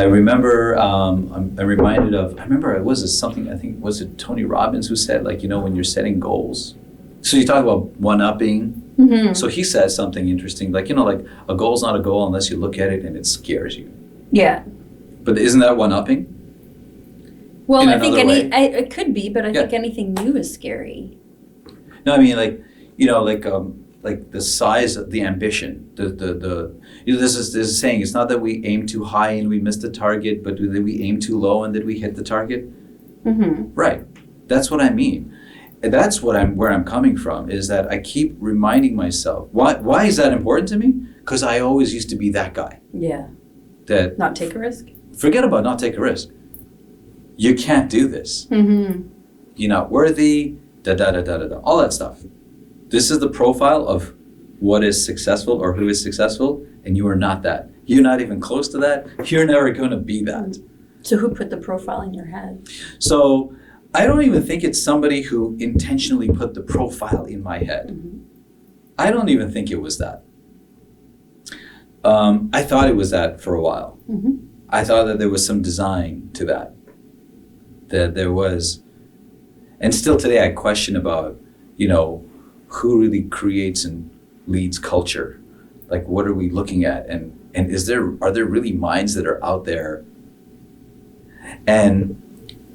I remember, I'm reminded of, I remember it was something, I think, was it Tony Robbins who said, like, when you're setting goals, so you talk about one-upping. Mm-hmm. So he says something interesting, like, like a goal's not a goal unless you look at it and it scares you. Yeah. But isn't that one-upping? Well, I think it could be, but I think anything new is scary. No, I mean, like the size of the ambition, there's a saying, it's not that we aim too high and we miss the target, but that we aim too low and that we hit the target. Mm-hmm. Right. That's what I mean. And that's where I'm coming from, is that I keep reminding myself, why is that important to me? Because I always used to be that guy. Yeah. That not take a risk. Forget about not take a risk. You can't do this. Mm-hmm. You're not worthy, all that stuff. This is the profile of what is successful or who is successful, and you are not that. You're not even close to that. You're never going to be that. So who put the profile in your head? So I don't even think it's somebody who intentionally put the profile in my head. Mm-hmm. I don't even think it was that. I thought it was that for a while. Mm-hmm. I thought that there was some design to that. That there was, and still today I question about, who really creates and leads culture? Like, what are we looking at? And are there really minds that are out there? And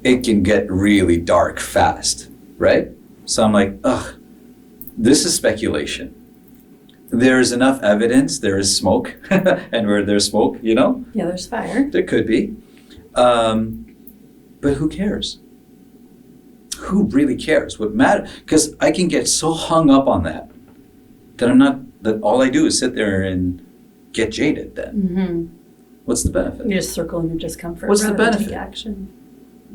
it can get really dark fast, right? So I'm like, this is speculation. There's enough evidence, there is smoke, and where there's smoke, Yeah, there's fire. There could be. But who cares? Who really cares? What matters? Because I can get so hung up on that that all I do is sit there and get jaded then. Mm-hmm. What's the benefit? You just circle in your discomfort. What's the benefit? Take action.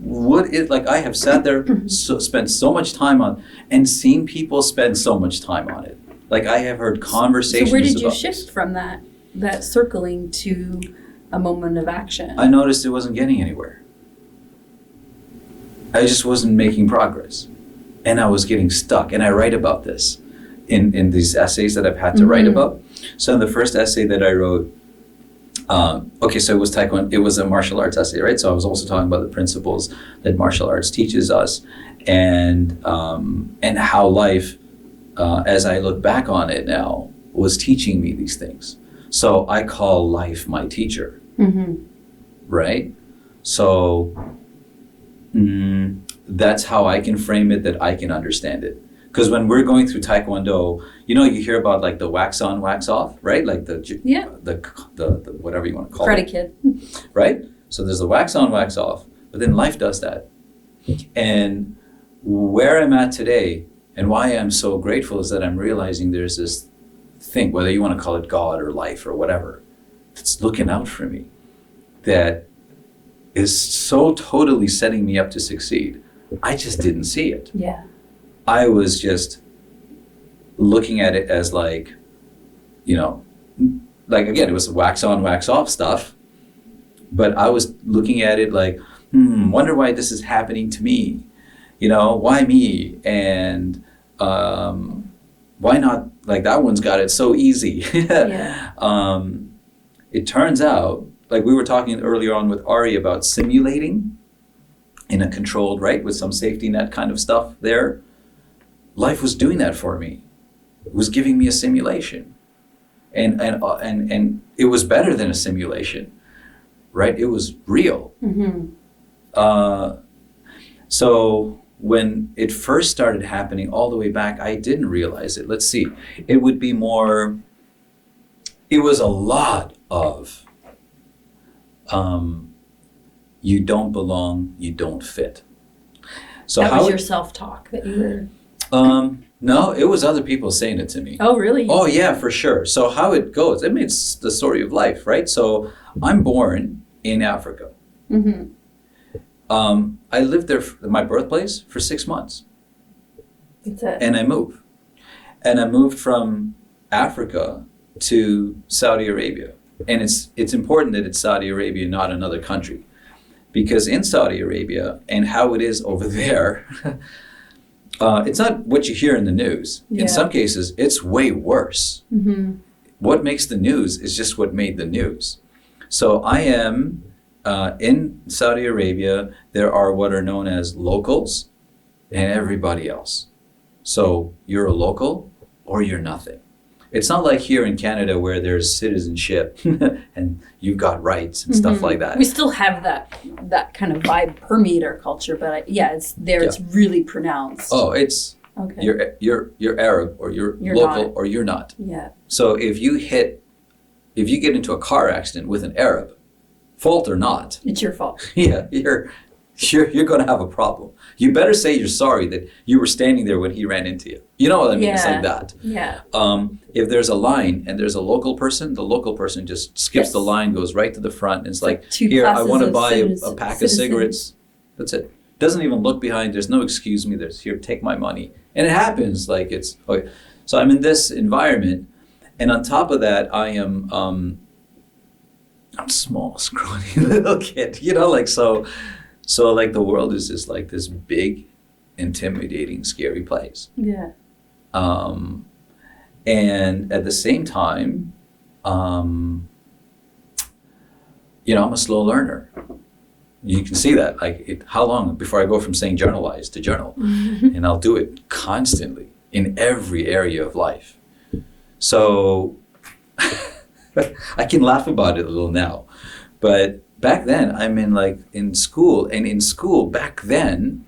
I have sat there, spent so much time on, and seen people spend so much time on it. Like, I have heard conversations. So where did you about shift from that circling to a moment of action? I noticed it wasn't getting anywhere. I just wasn't making progress. And I was getting stuck. And I write about this in these essays that I've had to write about. So in the first essay that I wrote, so it was Taekwondo, it was a martial arts essay, right? So I was also talking about the principles that martial arts teaches us, and how life, as I look back on it now, was teaching me these things. So I call life my teacher, right? So that's how I can frame it, that I can understand it. Because when we're going through Taekwondo, you hear about like the wax on, wax off, right? Like the whatever you want to call Karate it. Kid. Right? So there's the wax on, wax off, but then life does that. And where I'm at today, and why I'm so grateful, is that I'm realizing there's this thing, whether you want to call it God or life or whatever, that's looking out for me, that is so totally setting me up to succeed. I just didn't see it. Yeah. I was just looking at it as like again, it was wax on, wax off stuff, but I was looking at it like, wonder why this is happening to me. Why me? And why not, like, that one's got it so easy. Yeah. It turns out, like we were talking earlier on with Ari about simulating in a controlled, right, with some safety net kind of stuff there. Life was doing that for me. It was giving me a simulation. And it was better than a simulation, right? It was real. So when it first started happening all the way back, I didn't realize it. Let's see. It was a lot of, you don't belong, you don't fit. So that was your self-talk that you were... No, it was other people saying it to me. Oh, really? Oh, yeah, for sure. So how it goes, it's the story of life, right? So I'm born in Africa. I lived there, my birthplace, for 6 months. That's it. And I moved. And I moved from Africa to Saudi Arabia. And it's important that it's Saudi Arabia, not another country. Because in Saudi Arabia, and how it is over there, it's not what you hear in the news. Yeah. In some cases, it's way worse. What makes the news is just what made the news. So I am in Saudi Arabia, there are what are known as locals and everybody else. So you're a local or you're nothing. It's not like here in Canada where there's citizenship and you've got rights and stuff like that. We still have that kind of vibe permeate our culture, but it's there. Yeah. It's really pronounced. Oh, it's okay. You're Arab or you're local not. Or you're not. Yeah. So if you get into a car accident with an Arab, fault or not, it's your fault. Yeah, you're going to have a problem. You better say you're sorry that you were standing there when he ran into you. You know what I mean? Yeah. It's like that. Yeah. If there's a line and there's a local person, the local person just skips the line, goes right to the front, and it's like here, I want to buy a pack of cigarettes. That's it. Doesn't even look behind. There's no excuse me. There's here, take my money. And it happens like it's okay. So I'm in this environment, and on top of that, I'm small, scrawny little kid. So like the world is just like this big, intimidating, scary place. Yeah. And at the same time, I'm a slow learner. You can see that. How long before I go from saying journalize to journal? And I'll do it constantly in every area of life. So I can laugh about it a little now, but back then, I'm in school, and in school back then,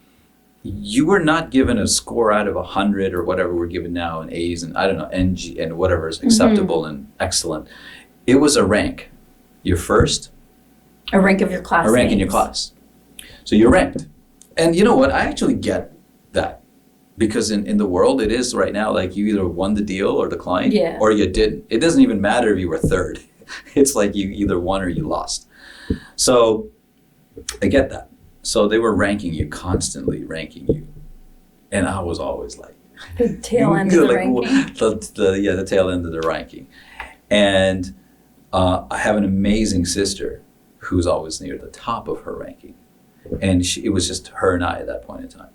you were not given a score out of 100 or whatever we're given now in A's and I don't know, NG and whatever is acceptable and excellent. It was a rank. You're first. A rank of your class. A rank in your class. So you're ranked. And you know what? I actually get that. Because in the world, it is right now like you either won the deal or declined or you didn't. It doesn't even matter if you were third. It's like you either won or you lost. So I get that. So they were constantly ranking you. And I was always like... The tail end of the ranking. The tail end of the ranking. And I have an amazing sister who's always near the top of her ranking. And it was just her and I at that point in time.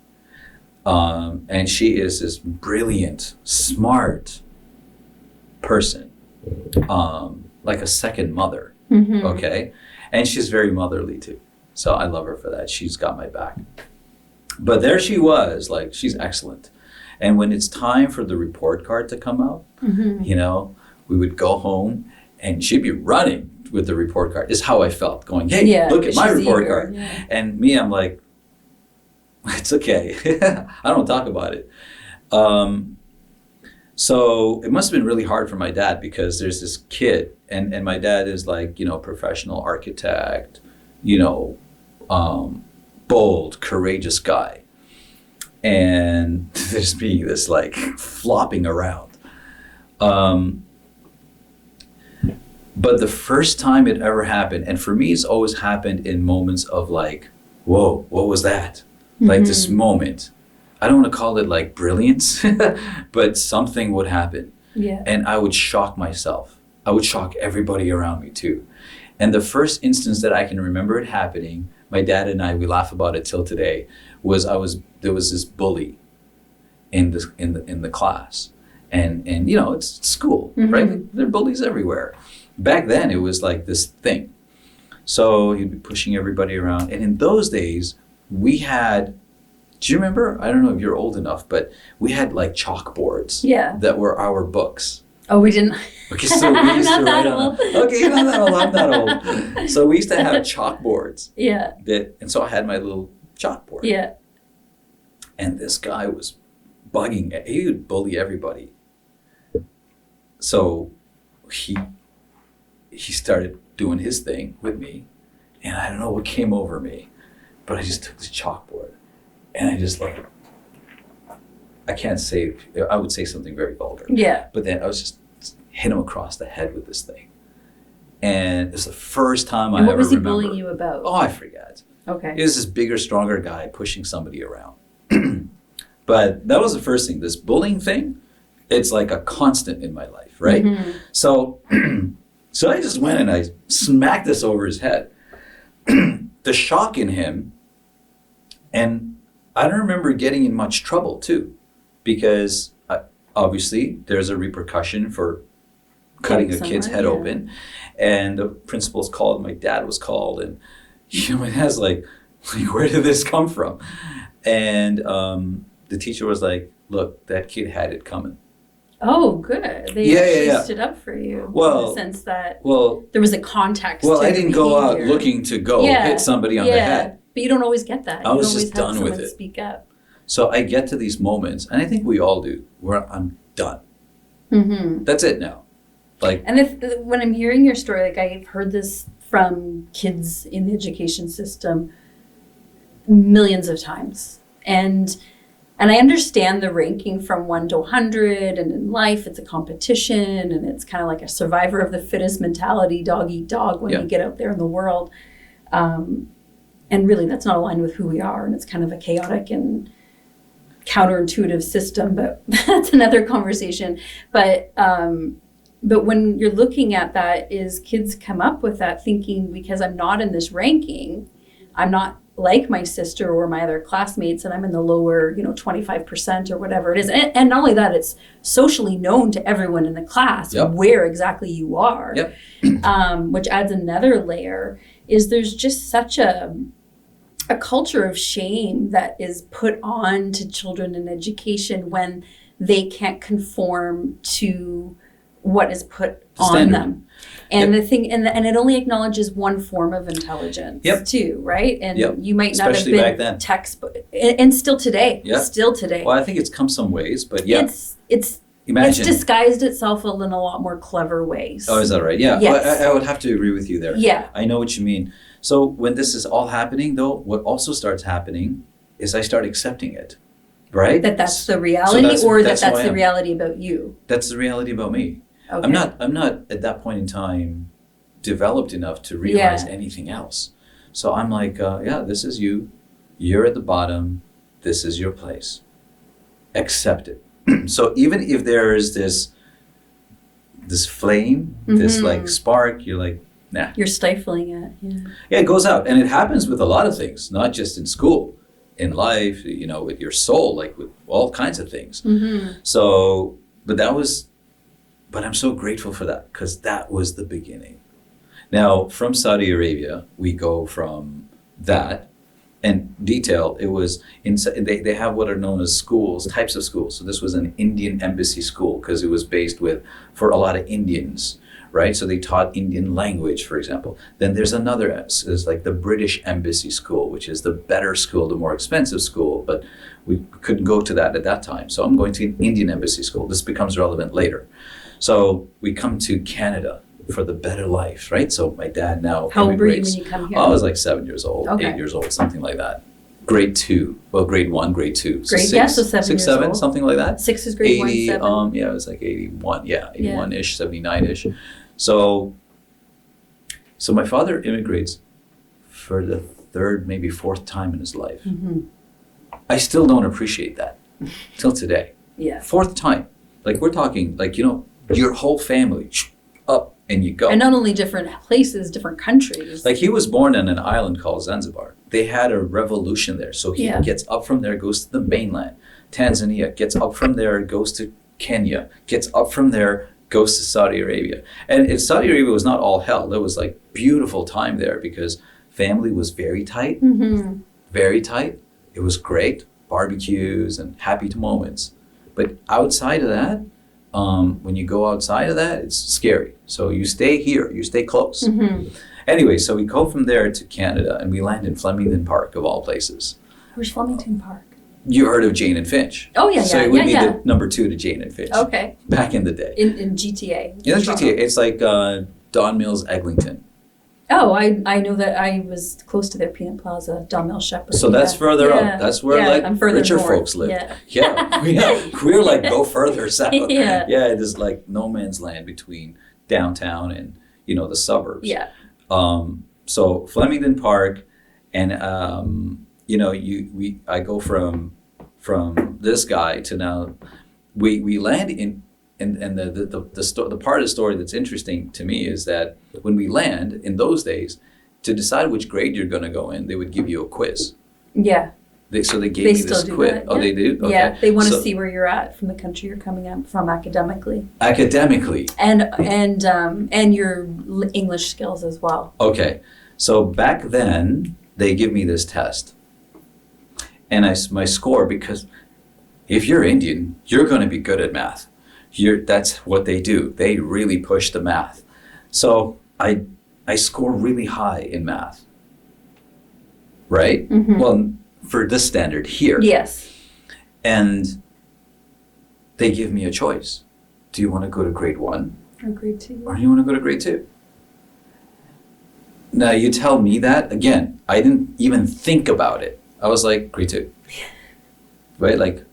And she is this brilliant, smart person, like a second mother, okay? And she's very motherly too. So I love her for that. She's got my back. But there she was, like, she's excellent. And when it's time for the report card to come out, we would go home and she'd be running with the report card, is how I felt, going, hey, look at my report card. Yeah. And me, I'm like, it's okay. I don't talk about it. So it must have been really hard for my dad because there's this kid and my dad is like, professional architect, bold, courageous guy. And there's me, this like flopping around. But the first time it ever happened, and for me, it's always happened in moments of like, whoa, what was that? Like this moment. I don't want to call it like brilliance, but something would happen. Yeah. And I would shock myself. I would shock everybody around me too. And the first instance that I can remember it happening, my dad and I, we laugh about it till today, there was this bully in the class. And it's school, right? There are bullies everywhere. Back then it was like this thing. So he'd be pushing everybody around. And in those days, we had, do you remember? I don't know if you're old enough, but we had like chalkboards that were our books. Oh, we didn't. Okay, so we used I'm not to that old. Okay, you're not that old. I'm that old. So we used to have chalkboards. Yeah. And so I had my little chalkboard. Yeah. And this guy was bugging. He would bully everybody. So he started doing his thing with me, and I don't know what came over me, but I just took the chalkboard and I just like, I can't say, I would say something very vulgar. Yeah. But then I was just hit him across the head with this thing. And it's the first time I ever remember. What was he bullying you about? Oh, I forget. Okay. He was this bigger, stronger guy pushing somebody around. But that was the first thing. This bullying thing, it's like a constant in my life, right? So I just went and I smacked this over his head. The shock in him, and I don't remember getting in much trouble too, because obviously there's a repercussion for cutting a kid's head open, and the principal's called, my dad was called, and my dad's like, where did this come from? And the teacher was like, look, that kid had it coming. Oh, good. They actually stood up for you. Well, in the sense that well, there was a context. Well, to I didn't go out looking to go hit somebody on the head. But you don't always get that. I was just done with it. Speak up. So I get to these moments, and I think we all do, where I'm done. Mm-hmm. That's it now. Like, and when I'm hearing your story, like I've heard this from kids in the education system millions of times, and I understand the ranking from 1 to 100, and in life it's a competition, and it's kind of like a survivor of the fittest mentality, dog eat dog, when we get out there in the world. And really that's not aligned with who we are, and it's kind of a chaotic and counterintuitive system, but that's another conversation. But when you're looking at that, is kids come up with that thinking, because I'm not in this ranking, I'm not like my sister or my other classmates, and I'm in the lower, 25% or whatever it is. And not only that, it's socially known to everyone in the class where exactly you are, which adds another layer. Is there's just such a culture of shame that is put on to children in education when they can't conform to what is put on them. And the thing, and it only acknowledges one form of intelligence too, right? And you might not especially have back been then. textbook, and still today, still today. Well, I think it's come some ways, but it's disguised itself in a lot more clever ways. Oh, is that right? Yeah, yes. Well, I would have to agree with you there. Yeah, I know what you mean. So when this is all happening, though, what also starts happening is I start accepting it, right? That's the reality, that's the reality about you. That's the reality about me. Okay. I'm not at that point in time developed enough to realize anything else. So I'm like, this is you. You're at the bottom. This is your place. Accept it. So even if there is this flame, this like spark, you're like, nah. You're stifling it. Yeah, it goes out. And it happens with a lot of things, not just in school, in life, with your soul, like with all kinds of things. Mm-hmm. So, but I'm so grateful for that, because that was the beginning. Now, from Saudi Arabia, we go from that, and detail, it was, they have what are known as schools, types of schools. So this was an Indian embassy school, because it was based for a lot of Indians, right? So they taught Indian language, for example. Then there's another, it's like the British Embassy School, which is the better school, the more expensive school, but we couldn't go to that at that time. So I'm going to an Indian Embassy School. This becomes relevant later. So we come to Canada for the better life, right? So my dad now How old were you when you come here? I was like 7 years old, 8 years old, something like that. Grade 2, grade 1, grade 2. So 7 6, years 7, old. Something like that. 6 is grade 1, 7. It was like 81, 81-ish, 79-ish. So my father immigrates for the third, maybe fourth time in his life. Mm-hmm. I still don't appreciate that till today. Yeah. Fourth time. Like we're talking, your whole family up and you go. And not only different places, different countries. Like he was born on an island called Zanzibar. They had a revolution there. So he gets up from there, goes to the mainland. Tanzania, gets up from there, goes to Kenya, gets up from there, goes to Saudi Arabia. And Saudi Arabia was not all hell. There was like beautiful time there because family was very tight, very tight. It was great, barbecues and happy moments. But outside of that, when you go outside of that, it's scary. So you stay here, you stay close. Mm-hmm. Anyway, so we go from there to Canada and we land in Flemington Park, of all places. Where's Flemington Park? You heard of Jane and Finch. Oh, yeah, so it would be the number 2 to Jane and Finch. Okay. Back in the day. In GTA. Yeah, GTA. It's like Don Mills, Eglinton. Oh, I know that. I was close to their Peanut Plaza, Don Mills, Shepherd. So that's further up. That's where richer north. Folks live. Yeah. We're like go further south. Yeah. There's like no man's land between downtown and the suburbs. Yeah. So Flemington Park, and I go from this guy to now we land in. And the part of the story that's interesting to me is that when we land, in those days, to decide which grade you're going to go in, they would give you a quiz. Yeah. So they gave me this quiz. That, Oh, they do? Okay. Yeah, they want to see where you're at from the country you're coming up from academically. Academically. And your English skills as well. Okay. So back then, they give me this test. And my score, because if you're Indian, you're going to be good at math. That's what they do. They really push the math. So I score really high in math. Right? Mm-hmm. Well, for this standard here. Yes. And they give me a choice. Do you want to go to grade 1? Or grade 2. Or do you want to go to grade 2? Now you tell me that, again, I didn't even think about it. I was like, grade 2. Right? Like,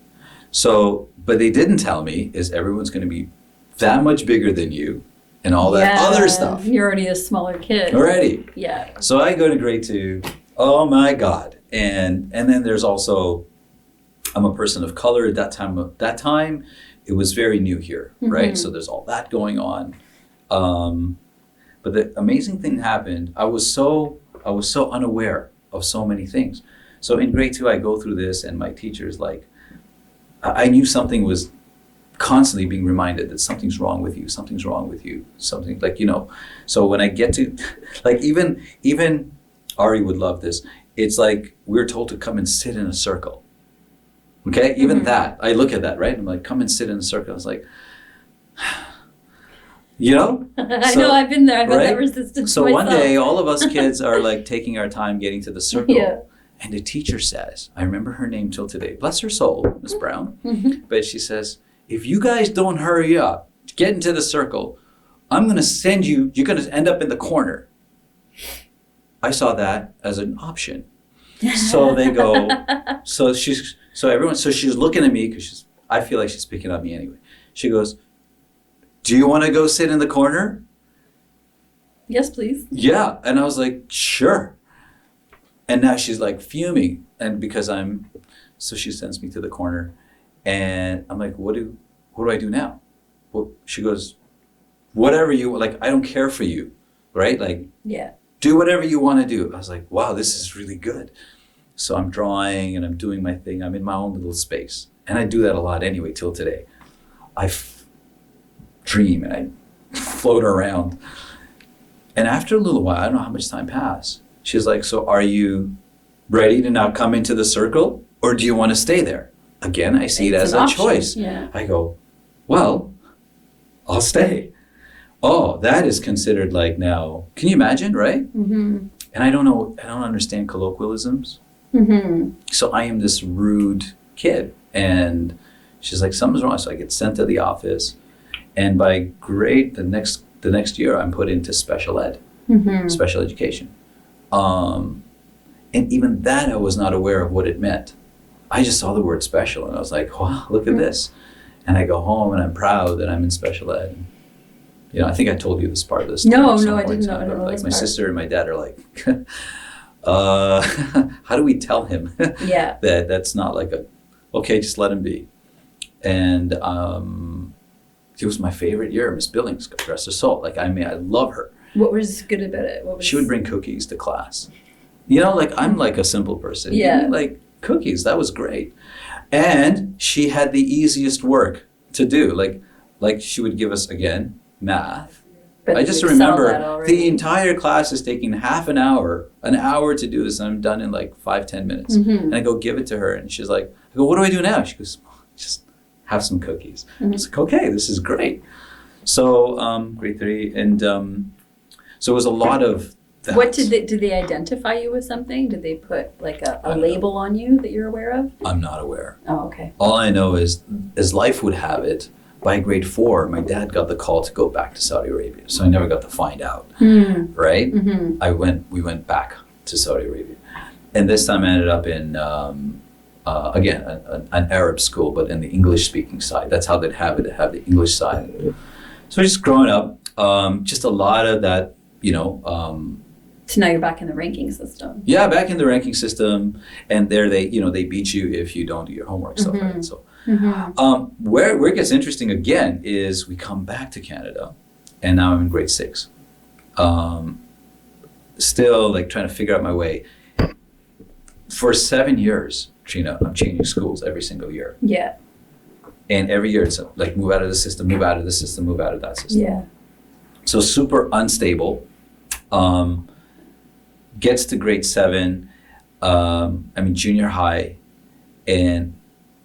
so, but they didn't tell me is everyone's going to be that much bigger than you and all that other stuff. You're already a smaller kid. Already. Yeah. So I go to grade 2. Oh my God. And then there's also, I'm a person of color at that time. It was very new here, right? So there's all that going on. But the amazing thing happened, I was so unaware of so many things. So in grade 2, I go through this and my teacher's like, I knew something was constantly being reminded that something's wrong with you, something's wrong with you, something like, so when I get to, like even Ari would love this. It's like we're told to come and sit in a circle. Okay, even that, I look at that, right? I'm like, come and sit in a circle. I was like, I know, I've been there. I've had that resistance So myself. one day, all of us kids are like taking our time getting to the circle. Yeah. And the teacher says, I remember her name till today, bless her soul, Miss Brown. But she says, if you guys don't hurry up, get into the circle, I'm going to send you, you're going to end up in the corner. I saw that as an option. So they go, so she's looking at me because I feel like she's picking on me anyway. She goes, do you want to go sit in the corner? Yes, please. Yeah. And I was like, sure. And now she's like fuming. And because so she sends me to the corner and I'm like, what do I do now? Well, she goes, whatever you, like, I don't care for you, right? Like, yeah. Do whatever you want to do. I was like, wow, this is really good. So I'm drawing and I'm doing my thing. I'm in my own little space. And I do that a lot anyway, till today. I dream and I float around. And after a little while, I don't know how much time passed. She's like, so are you ready to now come into the circle or do you want to stay there? Again, I see it as a choice. Yeah. I go, well, I'll stay. Oh, that is considered like now, can you imagine, right? And I don't understand colloquialisms. So I am this rude kid. And she's like, something's wrong. So I get sent to the office. And by grade, the next year, I'm put into special ed, special education. And even that, I was not aware of what it meant. I just saw the word special and I was like, wow, look at this. And I go home and I'm proud that I'm in special ed. I think I told you this part of this. No, I didn't know. I don't know like this my part. sister and my dad are like, how do we tell him Yeah. that that's not like okay, just let him be. And it was my favorite year, Miss Billings, God rest her soul. Like, I love her. What was good about it? She would bring cookies to class. Like I'm like a simple person. Yeah. Give me, like cookies, that was great. And she had the easiest work to do. Like she would give us, again, math. But I just you excel remember that already. the entire class is taking half an hour to do this, and I'm done in like 5-10 minutes. And I go give it to her, and she's like, I go, what do I do now? She goes, just have some cookies. I was like, okay, this is great. So grade 3, and so it was a lot of that. What did they identify you with something? Did they put like a label on you that you're aware of? I'm not aware. Oh, okay. All I know is, as life would have it, by grade 4, my dad got the call to go back to Saudi Arabia. So I never got to find out, right? We went back to Saudi Arabia. And this time I ended up in, again, an Arab school, but in the English-speaking side. That's how they'd have it, to have the English side. So just growing up, just a lot of that, So now you're back in the ranking system. Yeah, back in the ranking system. And there they beat you if you don't do your homework stuff, right? So. Where it gets interesting again is we come back to Canada, and now I'm in grade 6. Still like trying to figure out my way. For 7 years, Triena, I'm changing schools every single year. Yeah. And every year it's like move out of the system, move out of the system, move out of that system. Yeah. So super unstable. gets to grade 7, junior high, and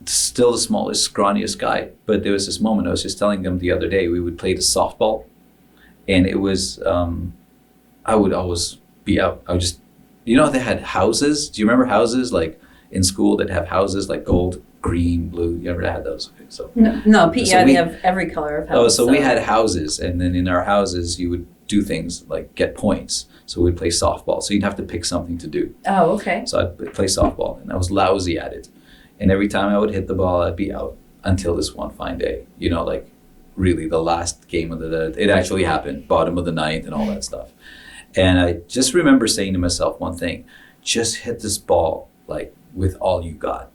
still the smallest, scrawniest guy. But there was this moment, I was just telling them the other day, we would play the softball, and it was, I would always be out. I would just, they had houses. Do you remember houses like in school that have houses like gold, green, blue? You ever had those? Okay, so no, PEI, we have every color of house. So we had houses, and then in our houses you would do things like get points. So we'd play softball. So you'd have to pick something to do. Oh, okay. So I'd play softball, and I was lousy at it. And every time I would hit the ball, I'd be out until this one fine day. Like really the last game of the day. It actually happened, bottom of the ninth and all that stuff. And I just remember saying to myself one thing: just hit this ball like with all you got.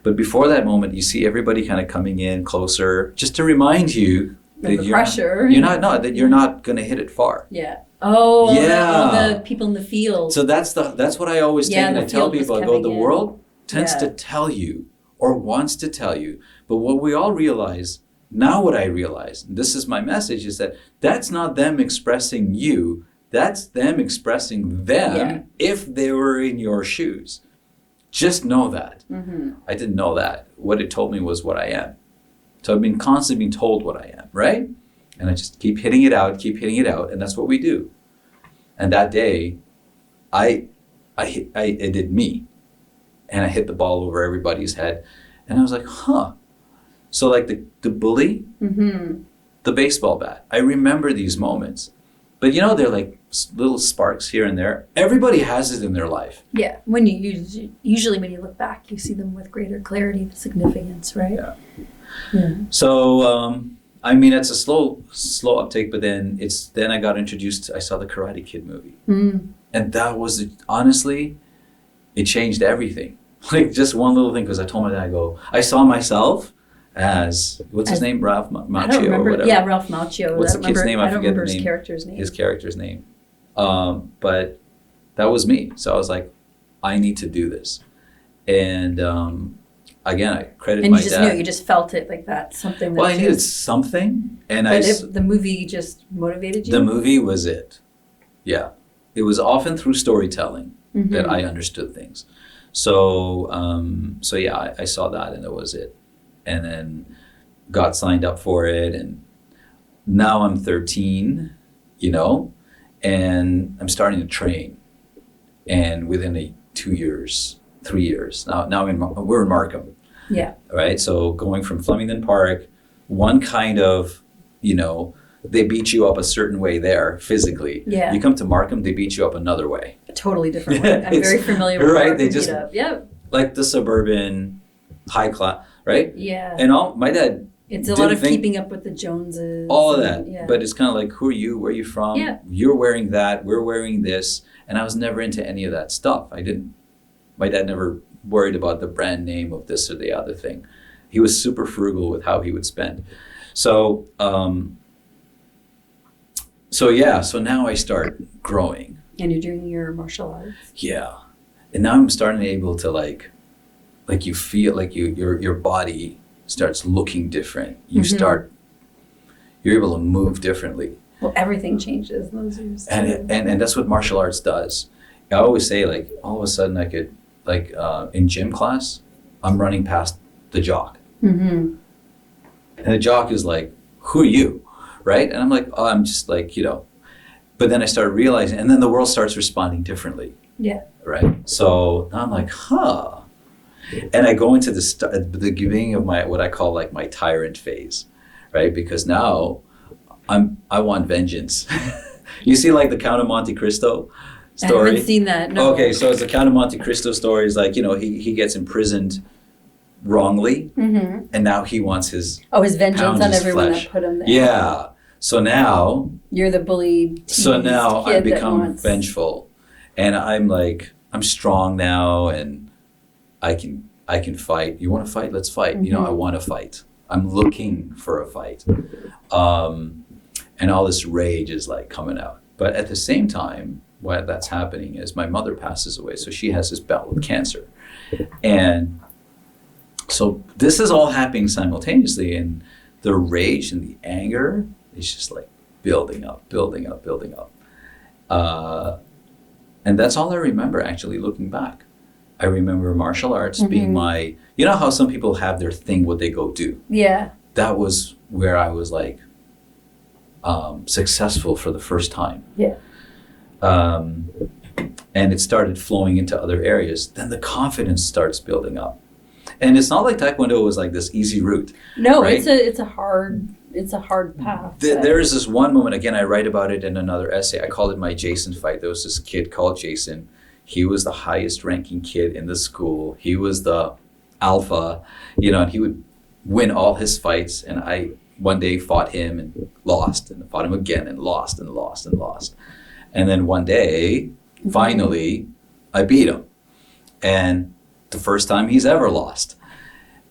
But before that moment, you see everybody kind of coming in closer, just to remind you that you're not going to hit it far. Yeah. Oh, yeah. All the people in the field. So that's what I always take and I tell people. I go, the world tends to tell you or wants to tell you, but what we all realize now, what I realize, and this is my message, is that that's not them expressing you. That's them expressing them if they were in your shoes. Just know that. Mm-hmm. I didn't know that. What it told me was what I am. So I've been constantly being told what I am, right? And I just keep hitting it out, and that's what we do. And that day, I did me, and I hit the ball over everybody's head, and I was like, huh. So like the bully, the baseball bat. I remember these moments, but they're like little sparks here and there. Everybody has it in their life. Yeah, when usually when you look back, you see them with greater clarity, the significance, right? Yeah. So it's a slow uptake, but then I got introduced. I saw the Karate Kid movie, and that was honestly, it changed everything. Like just one little thing, because I told my dad, I saw myself as what's his name, Ralph Macchio. I don't remember. Or whatever. Yeah, Ralph Macchio. What's the kid's name? I don't forget remember the name. His character's name. But that was me. So I was like, I need to do this. And again, I credit my dad. And you just knew, you just felt it like that, something. Well, I needed something. And the movie just motivated you? The movie was it. Yeah. It was often through storytelling that I understood things. So, I saw that and that was it. And then got signed up for it. And now I'm 13, and I'm starting to train. And within 2 years, 3 years, now we're in Markham. Yeah. Right? So going from Flemington Park, one kind of, they beat you up a certain way there physically. Yeah. You come to Markham, they beat you up another way. A totally different way. I'm very familiar with right? Markham They just, beat up. Yep. Like the suburban high class, right? Yeah. And my dad. It's a lot of keeping up with the Joneses. All of that. Yeah. But it's kind of like, who are you? Where are you from? Yeah. You're wearing that. We're wearing this. And I was never into any of that stuff. My dad never worried about the brand name of this or the other thing. He was super frugal with how he would spend. So now I start growing. And you're doing your martial arts. Yeah. And now I'm starting to able to like you feel like your body starts looking different. You're able to move differently. Well, everything changes in those years. And that's what martial arts does. I always say, like, all of a sudden I could, like, in gym class, I'm running past the jock. Mm-hmm. And the jock is like, who are you? Right? And I'm like, oh, I'm just like, But then I started realizing, and then the world starts responding differently. Yeah. Right? So now I'm like, huh. And I go into the beginning of what I call like my Tyrant Phase, right? Because now I want vengeance. You see like the Count of Monte Cristo story? I haven't seen that, no. Okay, so it's the Count of Monte Cristo story. Is like, he gets imprisoned wrongly, and now he wants his vengeance on everyone that put him there. Yeah. So now you're the bullied. So now I become vengeful, and I'm like, I'm strong now, and I can fight. You want to fight? Let's fight. I want to fight. I'm looking for a fight. And all this rage is like coming out. But at the same time, what that's happening is my mother passes away. So she has this bout with cancer. And so this is all happening simultaneously. And the rage and the anger is just like building up. And that's all I remember, actually, looking back. I remember martial arts being my, you know how some people have their thing, what they go do? Yeah. That was where I was like successful for the first time. Yeah. And it started flowing into other areas. Then the confidence starts building up. And it's not like Taekwondo was like this easy route. No, right? it's a hard path. There is this one moment, again, I write about it in another essay. I called it my Jason fight. There was this kid called Jason. He was the highest ranking kid in the school. He was the alpha, and he would win all his fights. And I one day fought him and lost, and fought him again and lost and lost and lost. And then one day, finally, I beat him. And the first time he's ever lost.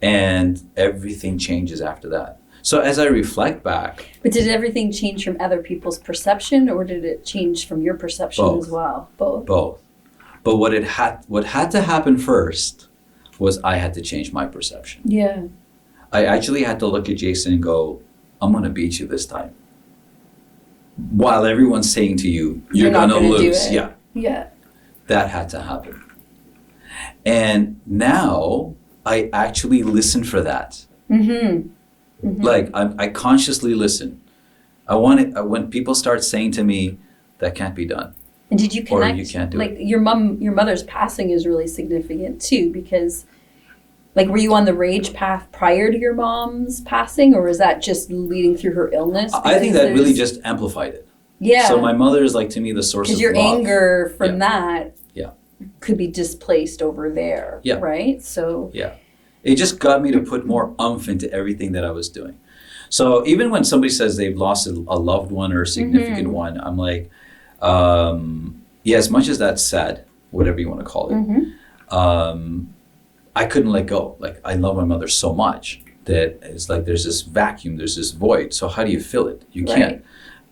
And everything changes after that. So as I reflect back. But did everything change from other people's perception, or did it change from your perception Both. as well? Both. But what had to happen first was I had to change my perception. Yeah. I actually had to look at Jason and go, I'm going to beat you this time. While everyone's saying to you, you're going to lose. Yeah. Yeah. That had to happen. And now I actually listen for that. Like I consciously listen. I want it when people start saying to me, that can't be done. And did you connect? Or you can't do like it. your mother's passing is really significant too, because like were you on the rage path prior to your mom's passing, or was that just leading through her illness? I think that really just amplified it. Yeah. So my mother is like to me the source of because your love. anger from that Yeah. could be displaced over there. Yeah. Right. So. Yeah. It just got me to put more oomph into everything that I was doing. So even when somebody says they've lost a loved one or a significant one, I'm like, yeah, as much as that's sad, whatever you want to call it, I couldn't let go. Like I love my mother so much that it's like there's this vacuum, there's this void. So how do you fill it? You can't.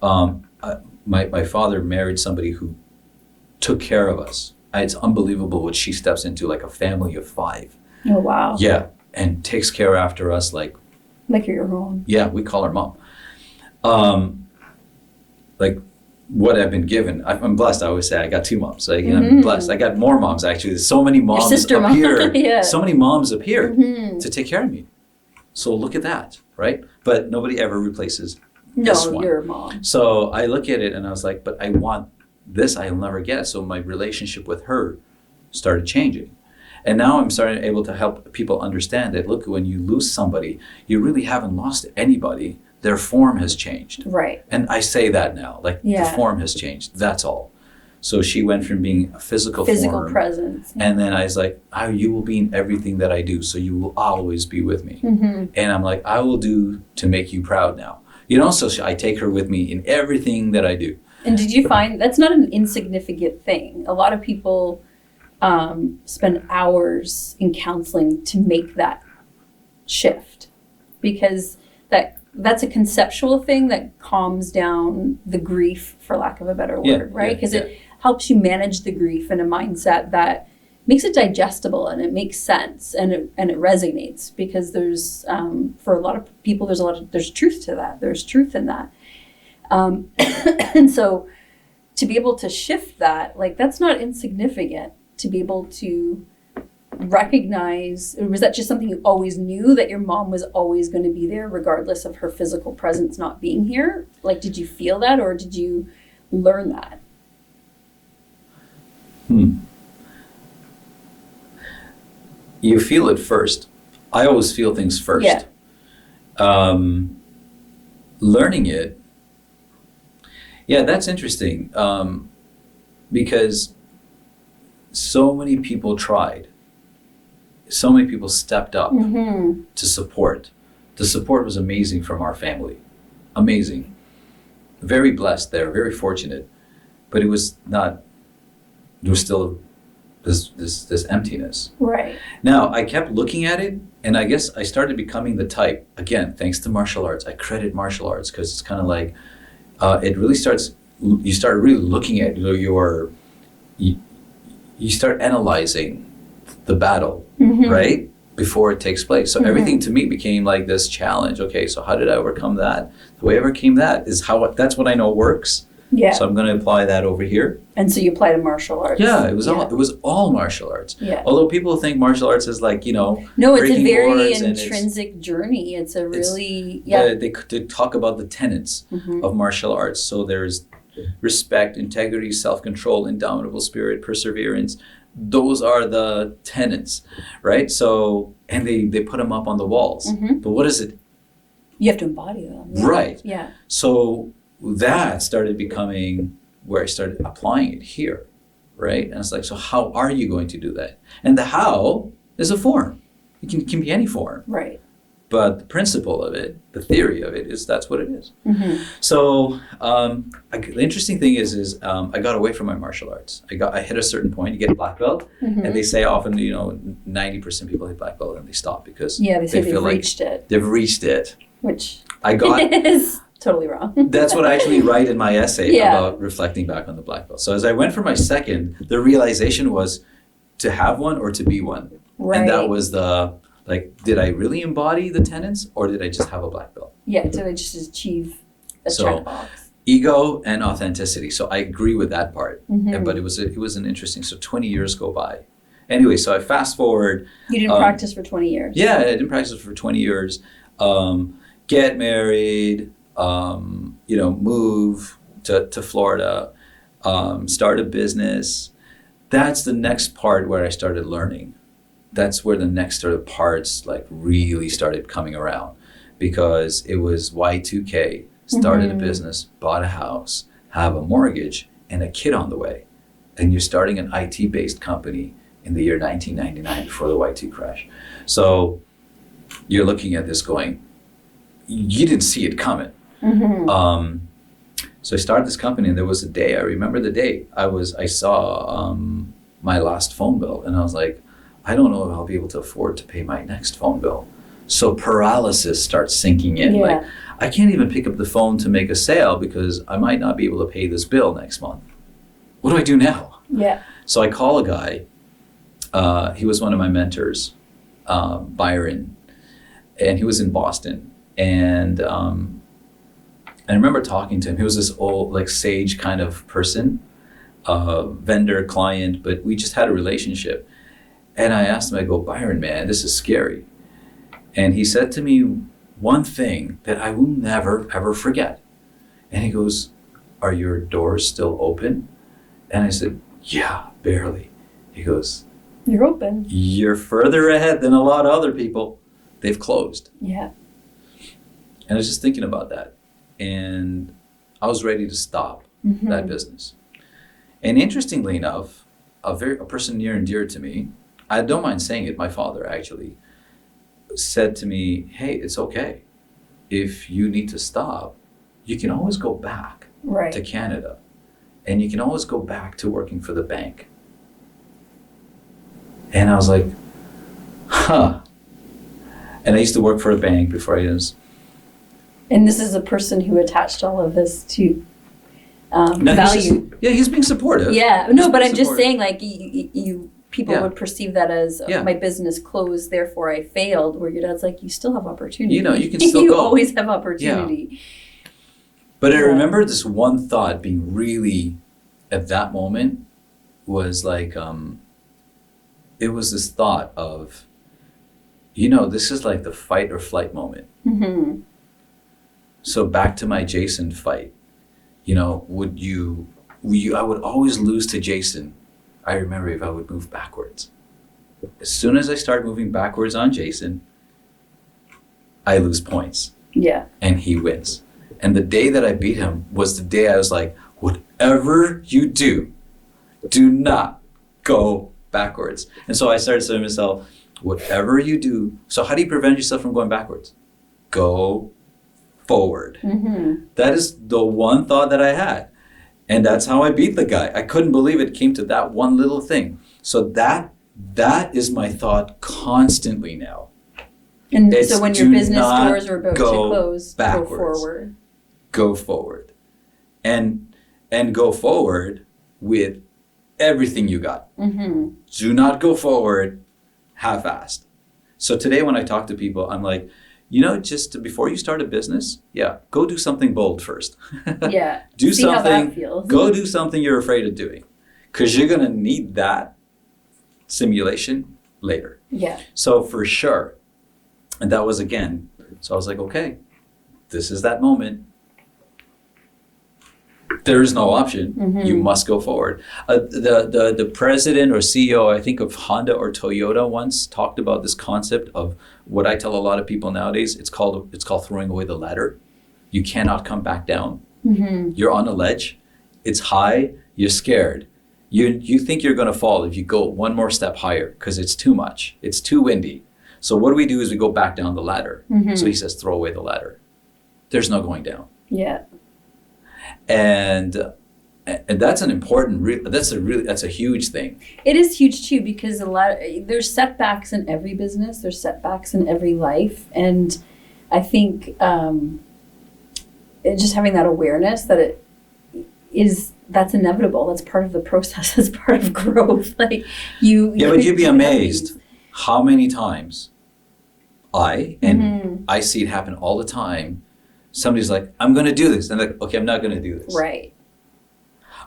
My father married somebody who took care of us. It's unbelievable what she steps into, like a family of 5. Oh wow. Yeah, and takes care after us like you're your own. Yeah, we call her mom. Like what I've been given, I'm blessed. I always say I got 2 moms. Like, I'm blessed. I got more moms actually. There's so many moms Your sister up mom. here. Yeah. So many moms up here to take care of me. So look at that, right? But nobody ever replaces this one. Your mom. So I look at it and I was like, but I want this. I'll never get. So my relationship with her started changing. And now I'm starting able to help people understand that, look, when you lose somebody, you really haven't lost anybody. Their form has changed. Right. And I say that now, like the form has changed. That's all. So she went from being a physical form, presence. and then I was like, you will be in everything that I do. So you will always be with me. And I'm like, I will do to make you proud now. So I take her with me in everything that I do. And did you find that's not an insignificant thing? A lot of people spend hours in counseling to make that shift, because that's a conceptual thing that calms down the grief, for lack of a better word, right? Because it helps you manage the grief in a mindset that makes it digestible and it makes sense and it resonates, because there's for a lot of people there's truth to that. There's truth in that. And so to be able to shift that, like that's not insignificant. To be able to recognize, or was that just something you always knew, that your mom was always going to be there regardless of her physical presence not being here? Like, did you feel that, or did you learn that? You feel it first. I always feel things first. Yeah. Learning it, that's interesting, because so many people tried. So many people stepped up to support. The support was amazing from our family. Amazing. Very blessed there, very fortunate. But it was not, there was still this emptiness. Right. Now, I kept looking at it, and I guess I started becoming the type, again, thanks to martial arts. I credit martial arts because it's kind of like, it really starts, you start really looking at you start analyzing the battle, right? Before it takes place. So everything to me became like this challenge. Okay, so how did I overcome that? The way I overcame that is that's what I know works. Yeah. So I'm going to apply that over here. And so you apply to martial arts. Yeah, it was all martial arts. Yeah. Although people think martial arts is like, No, it's a breaking very boards and intrinsic journey. It's a really, they talk about the tenets Mhm. of martial arts. So there's respect, integrity, self-control, indomitable spirit, perseverance. Those are the tenets, right? So, and they put them up on the walls. Mhm. But what is it? You have to embody them. Yeah. Right. Yeah. So that started becoming where I started applying it here, right? And it's like, so how are you going to do that? And the how is a form. It can be any form. Right. But the principle of it, the theory of it is that's what it is. Mm-hmm. So the interesting thing is I got away from my martial arts. I hit a certain point. You get a black belt, Mm-hmm. and they say often 90% of people hit black belt and they stop because Yeah, they say they've feel like reached it, they've reached it. which I got is totally wrong. that's what I actually write in my essay Yeah. about reflecting back on the black belt. So as I went for my second, the realization was to have one or to be one, Right. and that was did I really embody the tenets or did I just have a black belt? Yeah, did I just achieve a So, checkbox? Ego and authenticity. So I agree with that part. Mhm. But it was an interesting. So 20 years go by. Anyway, so I fast forward. You didn't practice for 20 years. Yeah, I didn't practice for 20 years. Get married. Move to Florida. Start a business. That's the next part where I started learning. That's where the next sort of parts like really started coming around, because it was Y2K. Started a business, bought a house, have a mortgage, and a kid on the way. And you're starting an IT-based company in the year 1999 before the Y2 crash. So you're looking at this going, you didn't see it coming. Mm-hmm. So I started this company, and there was a day, I remember the day, I saw my last phone bill, and I was like, I don't know if I'll be able to afford to pay my next phone bill. So paralysis starts sinking in. Yeah. Like, I can't even pick up the phone to make a sale because I might not be able to pay this bill next month. What do I do now? Yeah. So I call a guy. He was one of my mentors, Byron, and he was in Boston. And I remember talking to him. He was this old, like, sage kind of person, vendor, client, but we just had a relationship. And I asked him, I go, Byron, man, this is scary. And he said to me one thing that I will never, ever forget. And he goes, are your doors still open? And I said, yeah, barely. He goes, You're open. you're further ahead than a lot of other people. They've closed. Yeah. And I was just thinking about that. And I was ready to stop Mm-hmm. that business. And interestingly enough, a person near and dear to me, I don't mind saying it, my father actually, said to me, hey, it's okay. If you need to stop, you can always go back Right. to Canada. And you can always go back to working for the bank. And I was like, huh. And I used to work for a bank before I was. And this is a person who attached all of this to No, value. he's being supportive. Yeah. He's No, but being I'm just supportive. saying, like, you people Yeah. would perceive that as Yeah. my business closed, therefore I failed. Where your dad's like, you still have opportunity. You can still you go. always have opportunity. But I Yeah. remember this one thought being really, at that moment, was like, it was this thought of, this is like the fight or flight moment. Mm-hmm. So back to my Jason fight, I would always lose to Jason. I remember if I would move backwards. As soon as I start moving backwards on Jason, I lose points Yeah. and he wins. And the day that I beat him was the day I was like, whatever you do not go backwards. And so I started saying to myself, whatever you do, so how do you prevent yourself from going backwards? Go forward. Mm-hmm. That is the one thought that I had. And that's how I beat the guy. I couldn't believe it came to that one little thing. So that is my thought constantly now. And It's so when your do business not doors are about to go close, backwards. go forward. Go forward. And go forward with everything you got. Mm-hmm. Do not go forward half-assed. So today when I talk to people, I'm like, just before you start a business, go do something bold first. Yeah. Do See something. how that feels. Go do something you're afraid of doing, because you're going to need that simulation later. Yeah. So for sure. And that was again. So I was like, okay, this is that moment. There is no option. Mm-hmm. You must go forward. The president or CEO, I think, of Honda or Toyota once talked about this concept of what I tell a lot of people nowadays. It's called throwing away the ladder. You cannot come back down. Mm-hmm. You're on a ledge. It's high. You're scared. You think you're going to fall if you go one more step higher because it's too much. It's too windy. So what we do is we go back down the ladder. Mm-hmm. So he says, throw away the ladder. There's no going down. Yeah. And that's an important. That's a huge thing. It is huge too, because there's setbacks in every business. There's setbacks in every life, and I think just having that awareness that that's inevitable. That's part of the process. That's part of growth. Like you. Yeah, but you'd be amazed how many times I see it happen all the time. Somebody's like, I'm going to do this. And like, okay, I'm not going to do this. Right.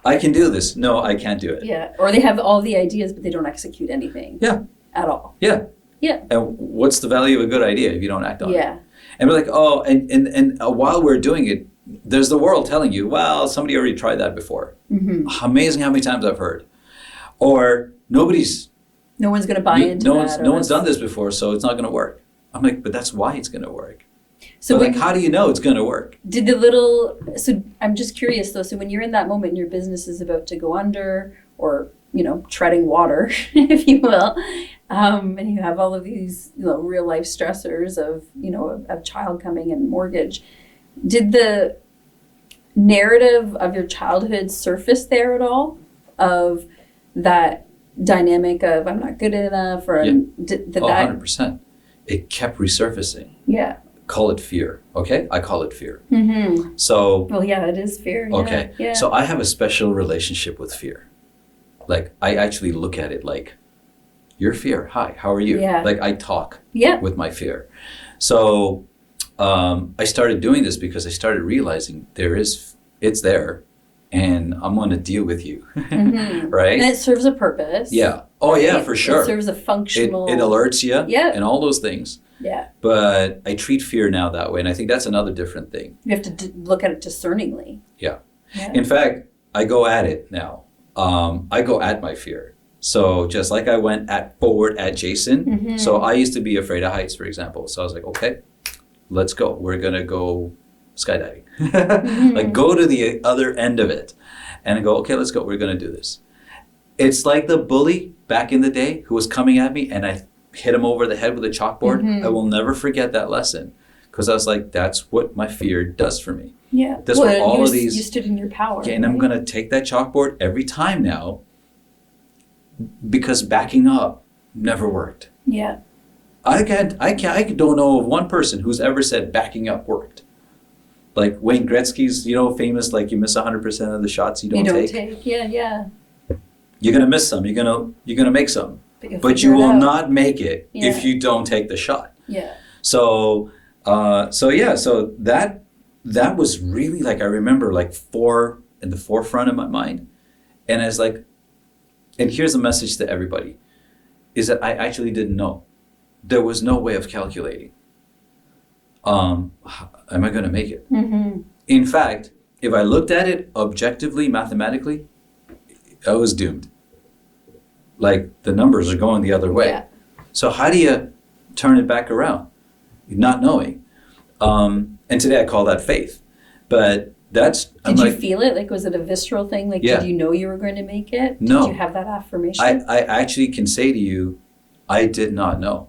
I can do this. No, I can't do it. Yeah. Or they have all the ideas, but they don't execute anything. Yeah. At all. Yeah. Yeah. And what's the value of a good idea if you don't act on it? Yeah. And we're like, oh, and while we're doing it, there's the world telling you, well, somebody already tried that before. Mm-hmm. Amazing how many times I've heard. Or no one's going to buy into that. No one's done this before, so it's not going to work. I'm like, but that's why it's going to work. So but how do you know it's going to work? So I'm just curious though, so when you're in that moment and your business is about to go under or, treading water, if you will, and you have all of these, real life stressors of, a child coming and mortgage, did the narrative of your childhood surface there at all? Of that dynamic of I'm not good enough or did that? 100%. It kept resurfacing. Yeah. Call it fear, okay? I call it fear. Mm-hmm. So. Well, yeah, it is fear. Okay. Yeah. So I have a special relationship with fear. Like I actually look at it like, you're fear. Hi, how are you? Yeah. Like I talk with my fear. So I started doing this because I started realizing it's there, and I'm going to deal with you, mm-hmm. right? And it serves a purpose. Yeah. Oh yeah, for sure. It serves a functional. It alerts you. Yeah. And all those things. Yeah. But I treat fear now that way, and I think that's another different thing. You have to look at it discerningly. Yeah. In fact, I go at it now. I go at my fear. So just like I went forward at Jason. Mm-hmm. So I used to be afraid of heights, for example. So I was like, okay, let's go. We're going to go skydiving. Mm-hmm. Like go to the other end of it. And I go, okay, let's go. We're going to do this. It's like the bully back in the day who was coming at me and I hit him over the head with a chalkboard. Mm-hmm. I will never forget that lesson. Because I was like, that's what my fear does for me. Yeah. That's what all of these. You stood in your power. Okay, and I'm going to take that chalkboard every time now because backing up never worked. Yeah. I don't know of one person who's ever said backing up worked. Like Wayne Gretzky's, famous, like you miss 100% of the shots you don't take. Yeah. You're going to miss some. You're going to make some. But you will not make it if you don't take the shot. Yeah. So that was really like, I remember like in the forefront of my mind. And I was like, and here's the message to everybody, is that I actually didn't know. There was no way of calculating. Am I going to make it? Mm-hmm. In fact, if I looked at it objectively, mathematically, I was doomed. Like the numbers are going the other way. Yeah. So how do you turn it back around? Not knowing. And today I call that faith. But that's... Did you feel it? Like, was it a visceral thing? Like, did you know you were going to make it? No. Did you have that affirmation? I actually can say to you, I did not know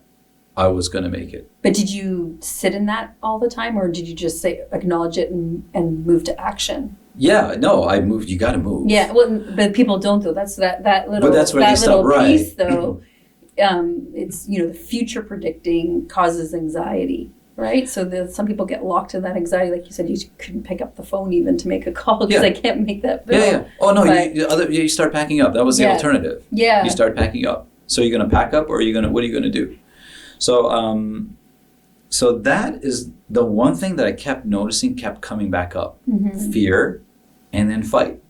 I was going to make it. But did you sit in that all the time? Or did you just acknowledge it and move to action? Yeah, no, I moved. You got to move. Yeah, well, but people don't though. That's that little, but that's where that little right. piece though. It's, the future predicting causes anxiety, right? So some people get locked in that anxiety. Like you said, you couldn't pick up the phone even to make a call because I can't make that bill. Yeah. Oh, no, you start packing up. That was the alternative. Yeah. You start packing up. So you're going to pack up or what are you going to do? So So that is the one thing that I kept noticing, kept coming back up. Fear and then fight.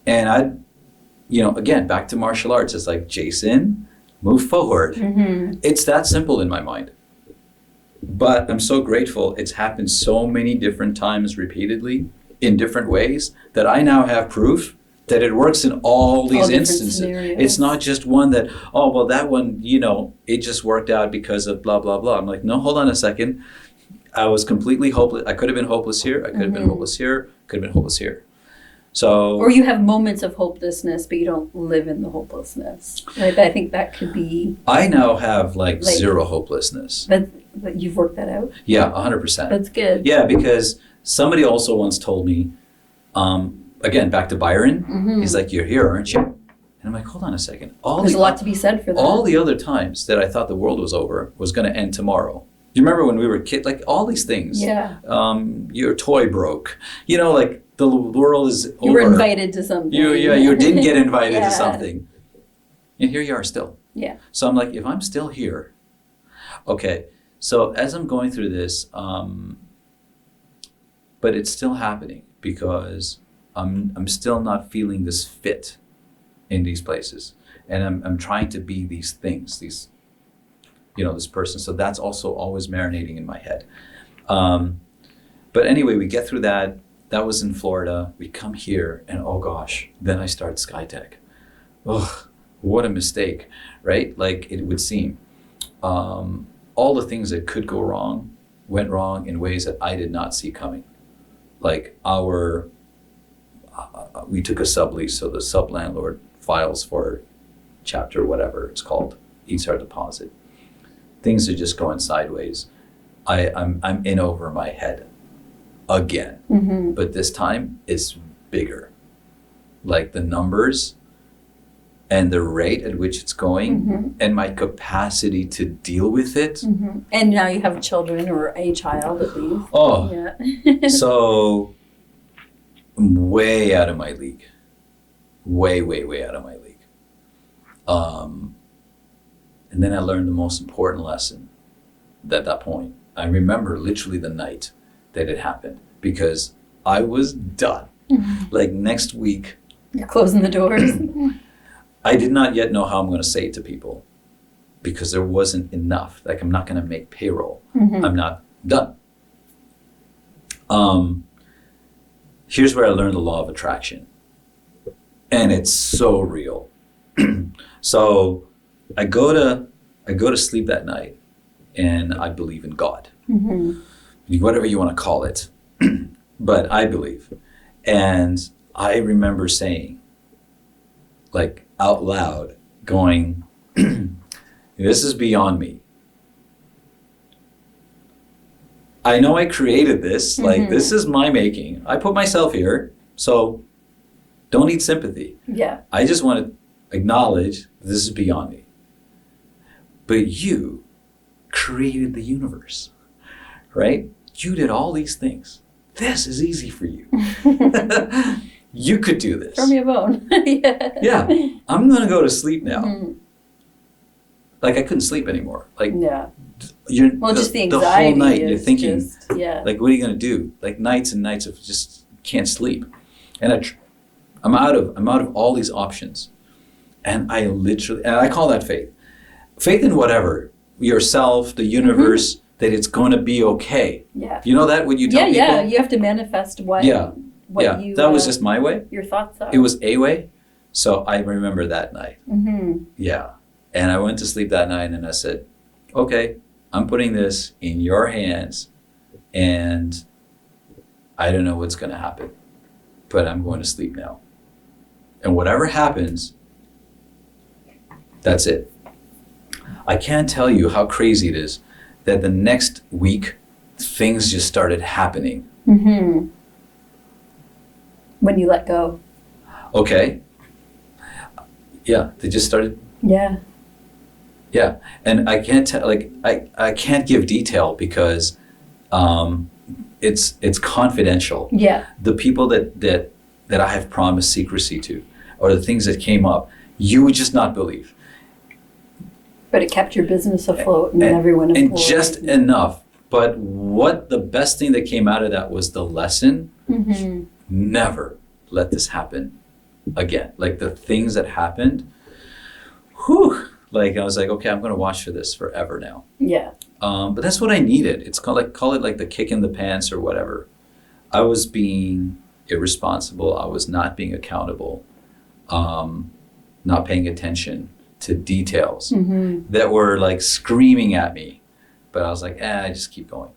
And I, again, back to martial arts. It's like, Jason, move forward. It's that simple in my mind. But I'm so grateful it's happened so many different times repeatedly in different ways that I now have proof that it works in all these instances. Scenarios. It's not just one that, oh, well, that one, it just worked out because of blah, blah, blah. I'm like, no, hold on a second. I was completely hopeless. I could have been hopeless here. I could have been hopeless here. Could have been hopeless here. So, or you have moments of hopelessness, but you don't live in the hopelessness. Right? I think that could be. I now have like zero hopelessness. But you've worked that out? Yeah, 100%. That's good. Yeah, because somebody also once told me, again, back to Byron, he's like, you're here, aren't you? And I'm like, hold on a second. There's a lot to be said for that. All the other times that I thought the world was over was going to end tomorrow. You remember when we were kids, like all these things. Yeah. Your toy broke. Like the world is over. You were invited to something. You didn't get invited to something. And here you are still. Yeah. So I'm like, if I'm still here, okay. So as I'm going through this, but it's still happening because I'm still not feeling this fit in these places. And I'm trying to be these things, this person. So that's also always marinating in my head. But anyway, we get through that. That was in Florida. We come here and oh gosh, then I start Skytek. Ugh, what a mistake, right? Like it would seem. All the things that could go wrong went wrong in ways that I did not see coming. Like we took a sublease, so the sub-landlord files for chapter whatever it's called, eats our deposit. Things are just going sideways. I'm in over my head again. But this time it's bigger. Like the numbers and the rate at which it's going and my capacity to deal with it. And now you have children or a child at least. Oh, yeah. So I'm way out of my league. Way, way, way out of my league. And then I learned the most important lesson at that point. I remember literally the night that it happened because I was done. Like next week. You're closing the doors. I did not yet know how I'm going to say it to people because there wasn't enough. Like I'm not going to make payroll. I'm not done. Here's where I learned the law of attraction. And it's so real. So I go to sleep that night and I believe in God. Whatever you want to call it. But I believe. And I remember saying, like out loud, going, this is beyond me. I know I created this, like this is my making. I put myself here, so don't need sympathy. Yeah. I just want to acknowledge this is beyond me. But you created the universe, right? You did all these things. This is easy for you. You could do this. Throw me a bone. Yeah. I'm going to go to sleep now. Like I couldn't sleep anymore. Like just the anxiety. The whole night you're thinking, like, what are you going to do? Like nights and nights of just can't sleep. And I'm out of all these options. And I call that faith. Faith in whatever, yourself, the universe, that it's going to be okay. Yeah. You know that when you tell people? Yeah, you have to manifest what you... That was just my way. Your thoughts are. It was a way. So I remember that night. Yeah. And I went to sleep that night and I said, okay, I'm putting this in your hands and I don't know what's going to happen, but I'm going to sleep now. And whatever happens, that's it. I can't tell you how crazy it is that the next week, things just started happening. When you let go. Okay. Yeah, they just started. Yeah. Yeah, and I can't tell. Like I can't give detail because it's confidential. Yeah. The people that I have promised secrecy to, or the things that came up, you would just not believe. But it kept your business afloat and everyone employed. And just enough. But what the best thing that came out of that was the lesson, never let this happen again. Like the things that happened, like I was like, okay, I'm going to watch for this forever now. Yeah. But that's what I needed. It's call it like the kick in the pants or whatever. I was being irresponsible. I was not being accountable, not paying attention to details that were like screaming at me. But I was like, I just keep going.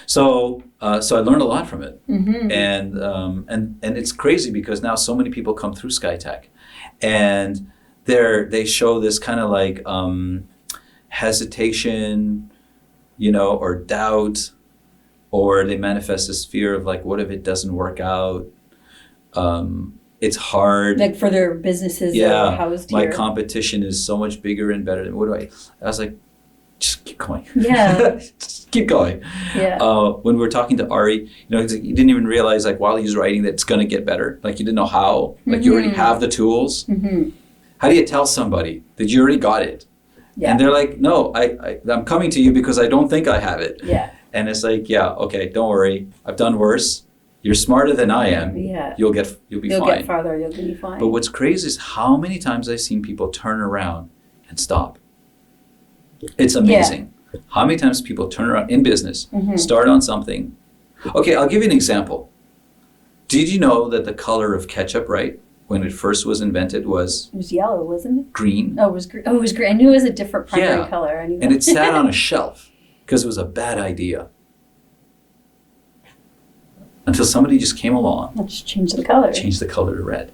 So I learned a lot from it. And it's crazy because now so many people come through Skytek and they show this kind of like hesitation, or doubt, or they manifest this fear of like, what if it doesn't work out? It's hard. Like for their businesses that are housed here. My competition is so much bigger and better than I was like, just keep going. Yeah. Just keep going. Yeah. When we were talking to Ari, you didn't even realize like while he's writing that it's going to get better. Like you didn't know how. Like you already have the tools. How do you tell somebody that you already got it? Yeah. And they're like, no, I'm coming to you because I don't think I have it. Yeah. And it's like, yeah, okay, don't worry. I've done worse. You're smarter than I am. Yeah. You'll be fine. You'll get farther. You'll be fine. But what's crazy is how many times I've seen people turn around and stop. It's amazing. Yeah. How many times people turn around in business, start on something. Okay, I'll give you an example. Did you know that the color of ketchup, right, when it first was invented was... It was yellow, wasn't it? Green. Oh, it was green. Oh, it was green. I knew it was a different primary color. I knew and it sat on a shelf because it was a bad idea. Until somebody just came along. Let's change the color. Changed the color to red.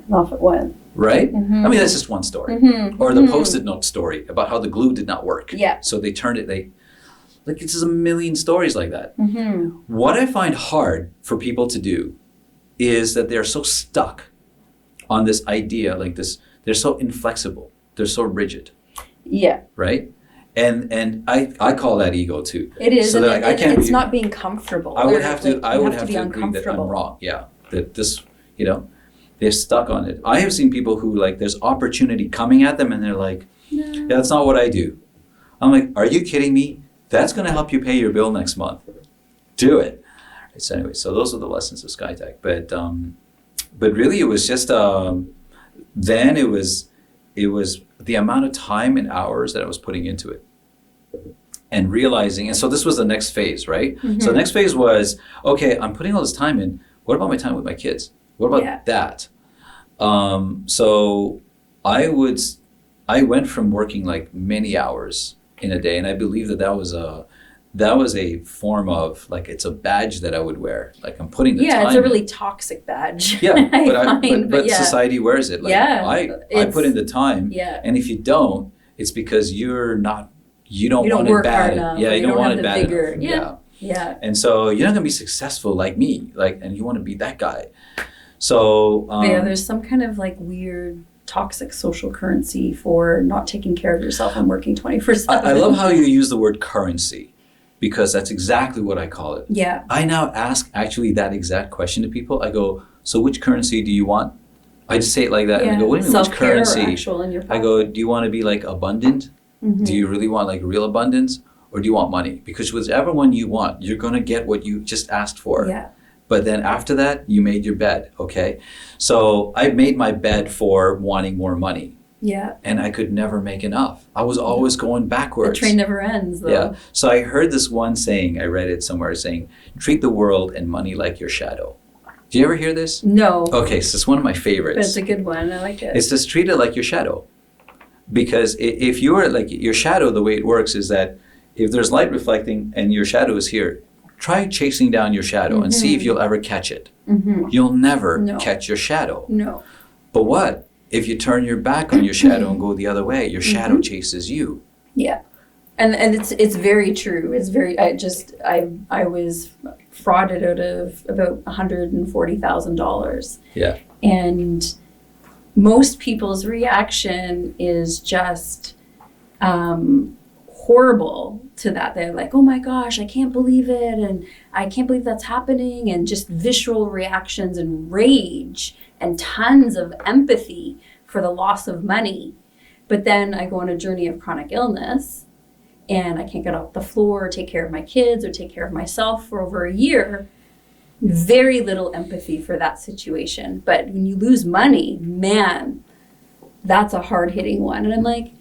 And off it went. Right? I mean, that's just one story. Or the Post-it note story about how the glue did not work. Yeah. So they turned it, like it's just a million stories like that. What I find hard for people to do is that they're so stuck on this idea, like this, they're so inflexible, they're so rigid. Yeah. Right? And I call that ego too. It is. So that it's not being comfortable. I would have to agree uncomfortable. that I'm wrong. Yeah. That this, they're stuck on it. I have seen people who like there's opportunity coming at them and they're like, yeah, that's not what I do. I'm like, are you kidding me? That's going to help you pay your bill next month. Do it. So anyway, so those are the lessons of Skytek. But really it was just, then it was the amount of time and hours that I was putting into it and realizing, and so this was the next phase, right? So the next phase was, okay, I'm putting all this time in. What about my time with my kids? What about that? So I went from working like many hours in a day, and I believe that was a form of like, it's a badge that I would wear. Like I'm putting the time. Yeah, it's a really toxic badge. Yeah, but society wears it. Like, I put in the time. Yeah. And if you don't, it's because you don't want it bad. Yeah, you don't want it bad enough. Yeah. And so you're not gonna be successful like me, and you want to be that guy. So there's some kind of like weird toxic social currency for not taking care of yourself and working 24/7. I love how you use the word currency, because that's exactly what I call it. Yeah. I now ask actually that exact question to people. I go, so which currency do you want? I just say it like that. And I go, what do you mean, which currency? I go, do you want to be like abundant? Do you really want like real abundance? Or do you want money? Because whichever one you want, you're going to get what you just asked for. Yeah. But then after that, you made your bed, okay? So I made my bed for wanting more money. Yeah. And I could never make enough. I was always going backwards. The train never ends, though. Yeah. So I heard this one saying, I read it somewhere saying, treat the world and money like your shadow. Do you ever hear this? No. Okay, so it's one of my favorites. But it's a good one. I like it. It's just treat it like your shadow. Because if you're like your shadow, the way it works is that if there's light reflecting and your shadow is here, try chasing down your shadow and see if you'll ever catch it. You'll never catch your shadow. No. But what if you turn your back on your shadow and go the other way? Your shadow chases you. Yeah. And it's very true. It's very, I was frauded out of about $140,000. Yeah. And most people's reaction is just horrible to that. They're like, oh my gosh, I can't believe it. And I can't believe that's happening. And just visceral reactions and rage and tons of empathy for the loss of money. But then I go on a journey of chronic illness and I can't get off the floor or take care of my kids or take care of myself for over a year. Very little empathy for that situation. But when you lose money, man, that's a hard-hitting one. And I'm like,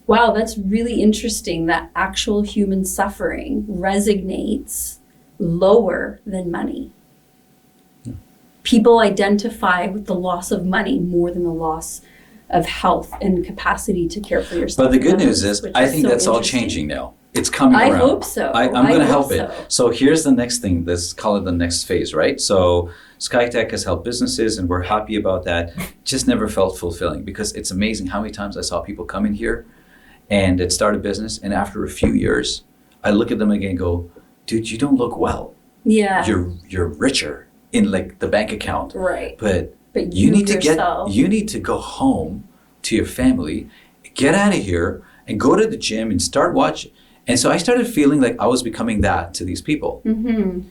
wow, that's really interesting that actual human suffering resonates lower than money. People identify with the loss of money more than the loss of health and capacity to care for yourself. But the good news is, I think that's all changing now. It's coming around. I hope so. I'm going to help it. So here's the next thing. Let's call it the next phase, right? So Skytek has helped businesses, and we're happy about that. Just never felt fulfilling, because it's amazing how many times I saw people come in here and they'd start a business, and after a few years, I look at them again and go, dude, you don't look well. Yeah. You're richer in like the bank account. Right. But you need to go home to your family, get out of here and go to the gym and start watching. And so I started feeling like I was becoming that to these people. Mm-hmm.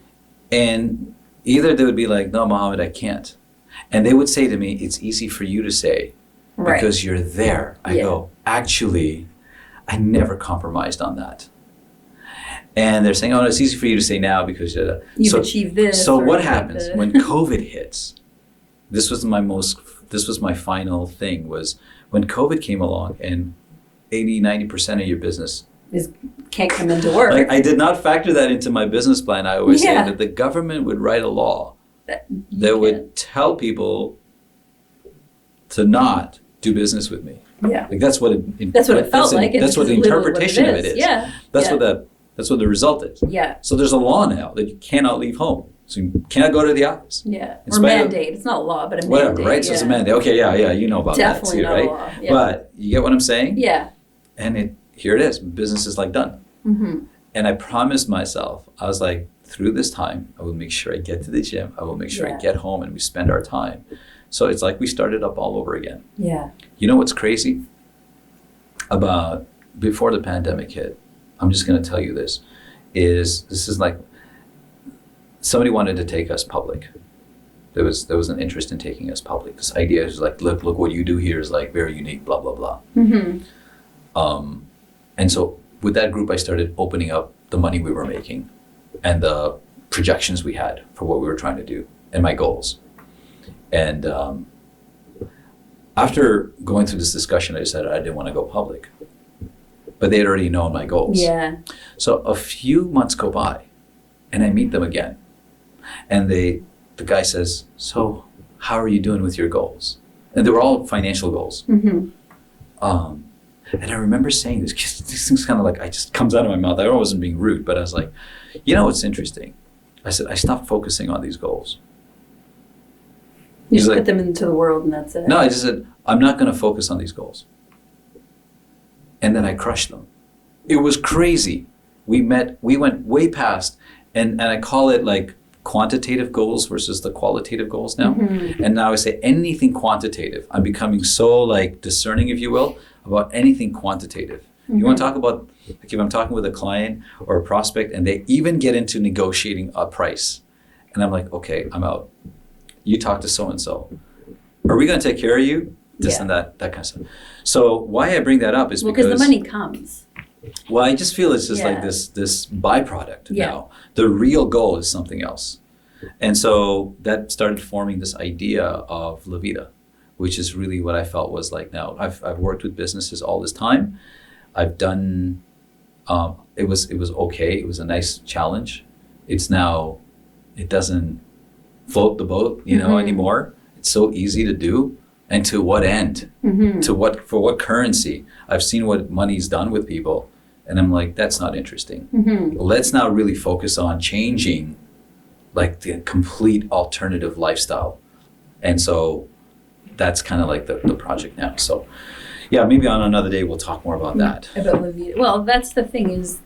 And either they would be like, no, Mohammed, I can't. And they would say to me, it's easy for you to say because you're there. I go, actually, I never compromised on that. And they're saying, oh, no, it's easy for you to say now because you've achieved this. So what happens when COVID hits? This was my final thing, was when COVID came along and 80-90% of your business can't come into work. Like, I did not factor that into my business plan. I always say that the government would write a law that would tell people to not do business with me. Yeah. Like that's what it felt like. That's what the interpretation of it is. Yeah. That's what the result is. Yeah. So there's a law now that you cannot leave home. So you cannot go to the office. Yeah. Or mandate. It's not a law, but a whatever, mandate. right? So it's a mandate. Okay, yeah, you know about Definitely that too, right? Law. Yeah. But you get what I'm saying? Yeah. And here it is. Business is like done. Mm-hmm. And I promised myself, I was like, through this time, I will make sure I get to the gym. I will make sure I get home and we spend our time. So it's like we started up all over again. Yeah. You know what's crazy? About before the pandemic hit, I'm just going to tell you this is like somebody wanted to take us public. There was an interest in taking us public. This idea is like, look what you do here is like very unique, blah, blah, blah. Mm-hmm. And so with that group, I started opening up the money we were making and the projections we had for what we were trying to do and my goals. And after going through this discussion, I decided I didn't want to go public. But they had already known my goals. Yeah. So a few months go by and I meet them again. And the guy says, so how are you doing with your goals? And they were all financial goals. Mm-hmm. And I remember saying this, these things kind of like, it just comes out of my mouth. I wasn't being rude, but I was like, you know what's interesting? I said, I stopped focusing on these goals. You just put them into the world and that's it. No, I just said, I'm not going to focus on these goals. And then I crushed them. It was crazy. We went way past, and I call it like quantitative goals versus the qualitative goals now. Mm-hmm. And now I say anything quantitative. I'm becoming so like discerning, if you will, about anything quantitative. Mm-hmm. You want to talk about, like if I'm talking with a client or a prospect and they even get into negotiating a price, and I'm like, okay, I'm out. You talk to so-and-so. Are we going to take care of you? This and that kind of stuff. So why I bring that up is because the money comes. Well, I just feel it's just like this byproduct now. The real goal is something else. And so that started forming this idea of La Vida, which is really what I felt was like now. I've worked with businesses all this time. I've done, it was okay. It was a nice challenge. It's now, it doesn't float the boat, anymore. It's so easy to do. And to what end? Mm-hmm. For what currency? I've seen what money's done with people, and I'm like, that's not interesting. Mm-hmm. Let's now really focus on changing, like the complete alternative lifestyle. And so that's kind of like the project now. So, yeah, maybe on another day we'll talk more about that. About La Vida. Well, that's the thing is,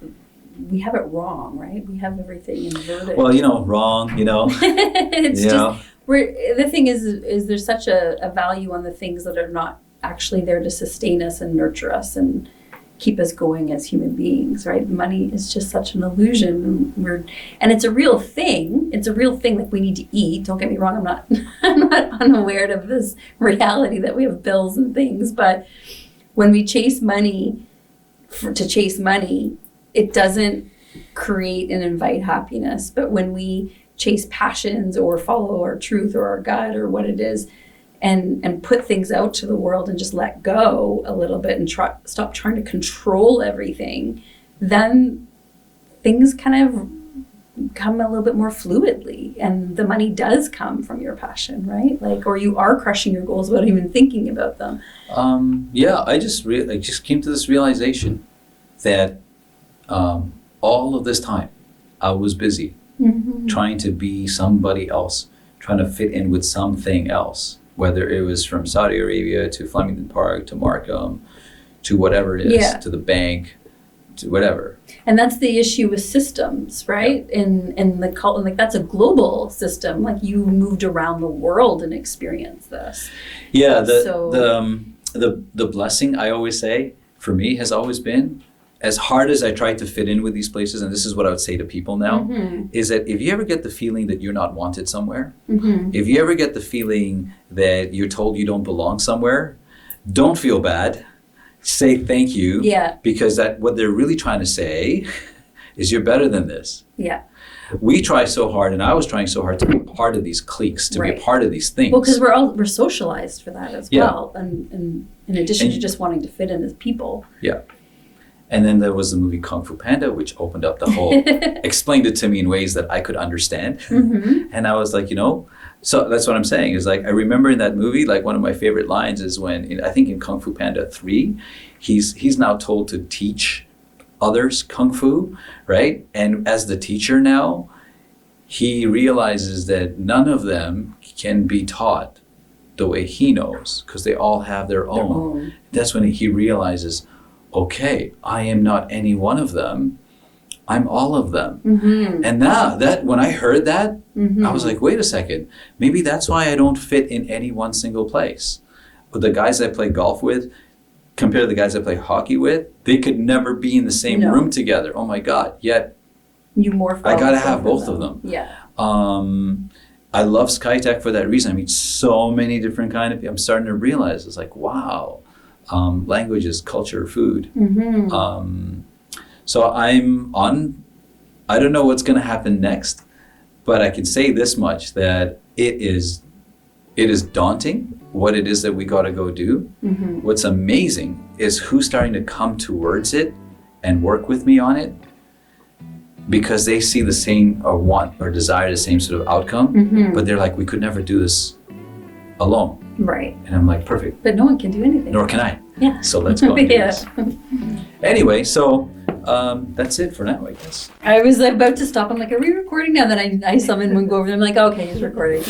we have it wrong, right? We have everything inverted. Well, wrong. It's just. The thing is there's such a value on the things that are not actually there to sustain us and nurture us and keep us going as human beings, right? Money is just such an illusion. And it's a real thing. It's a real thing that we need to eat. Don't get me wrong. I'm not unaware of this reality that we have bills and things, but When we chase money to chase money, it doesn't create and invite happiness. But when we chase passions or follow our truth or our gut or what it is, and put things out to the world and just let go a little bit and stop trying to control everything, then things kind of come a little bit more fluidly, and the money does come from your passion, right? Like, or you are crushing your goals without even thinking about them. I just came to this realization that all of this time I was busy trying to be somebody else, trying to fit in with something else, whether it was from Saudi Arabia to Flemington Park to Markham to whatever it is, to the bank, to whatever. And that's the issue with systems, right? In the cult, like that's a global system. Like you moved around the world and experienced this. Yeah, the blessing, I always say, for me has always been, as hard as I tried to fit in with these places, and this is what I would say to people now, is that if you ever get the feeling that you're not wanted somewhere, if you ever get the feeling that you're told you don't belong somewhere, don't feel bad. Say thank you. Yeah. Because what they're really trying to say is you're better than this. Yeah. We try so hard, and I was trying so hard to be part of these cliques, to be a part of these things. Well, because we're socialized for that as well, and in addition to just wanting to fit in as people. Yeah. And then there was the movie Kung Fu Panda, which opened up the whole, explained it to me in ways that I could understand. And I was like, so that's what I'm saying is like, I remember in that movie, like one of my favorite lines is when, I think in Kung Fu Panda 3, he's now told to teach others Kung Fu, right? And as the teacher now, he realizes that none of them can be taught the way he knows because they all have their own. That's when he realizes, okay, I am not any one of them. I'm all of them. And now when I heard that, I was like, wait a second, maybe that's why I don't fit in any one single place. But the guys I play golf with, compared to the guys I play hockey with, they could never be in the same room together. Oh my God, yet you morph. I gotta have both of them. Yeah. I love Skytek for that reason. I mean, so many different kind of people. I'm starting to realize, it's like, wow. Languages, culture, food. So I'm on, I don't know what's going to happen next, but I can say this much, that it is daunting what it is that we got to go do. What's amazing is who's starting to come towards it and work with me on it because they see the same or want or desire the same sort of outcome, but they're like, we could never do this alone. Right. And I'm like, perfect. But no one can do anything. Nor can I. Yeah. So let's go and do this. Anyway, so that's it for now, I guess. I was about to stop. I'm like, are we recording now? Then I saw someone go over there. I'm like, okay, he's recording.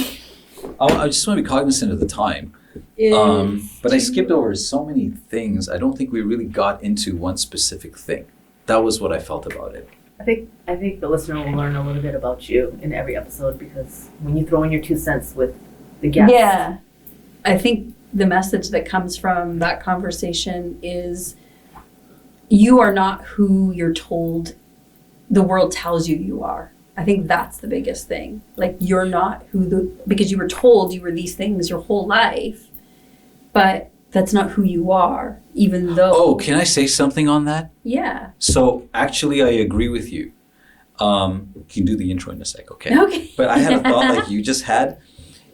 I just want to be cognizant of the time. But I skipped over so many things. I don't think we really got into one specific thing. That was what I felt about it. I think the listener will learn a little bit about you in every episode because when you throw in your 2 cents with the guest. Yeah. I think the message that comes from that conversation is you are not who you're told the world tells you are. I think that's the biggest thing. Like you're not because you were told you were these things your whole life, but that's not who you are, even though. Oh, can I say something on that? Yeah. So actually, I agree with you. You can do the intro in a sec, okay? Okay. But I had a thought like you just had.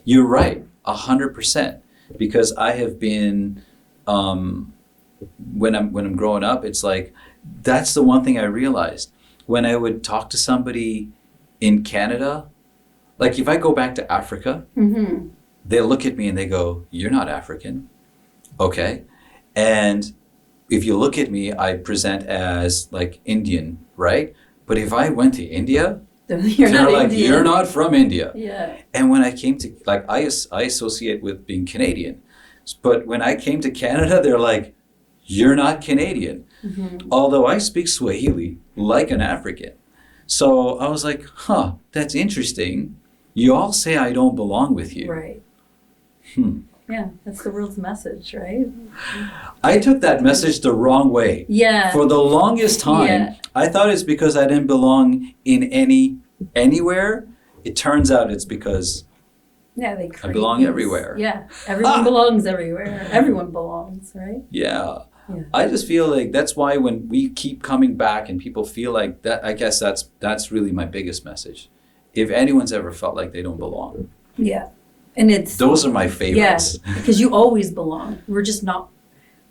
You're right, 100%. Because I have been, when I'm growing up, it's like, that's the one thing I realized. When I would talk to somebody in Canada, like if I go back to Africa, they look at me and they go, you're not African. Okay. And if you look at me, I present as like Indian, right? But if I went to India, they're like, Indian. You're not from India. Yeah. And when I came to, like, I associate with being Canadian. But when I came to Canada, they're like, you're not Canadian. Although I speak Swahili like an African. So I was like, that's interesting. You all say I don't belong with you. Right. Yeah, that's the world's message, right? I took that message the wrong way. Yeah. For the longest time, I thought it's because I didn't belong in anywhere. It turns out it's because I belong everywhere. Yeah, everyone belongs everywhere. Everyone belongs, right? Yeah. Yeah. I just feel like that's why when we keep coming back and people feel like that, I guess that's really my biggest message. If anyone's ever felt like they don't belong, Yeah. And it's those are my favorites. Yeah, because you always belong. We're just not.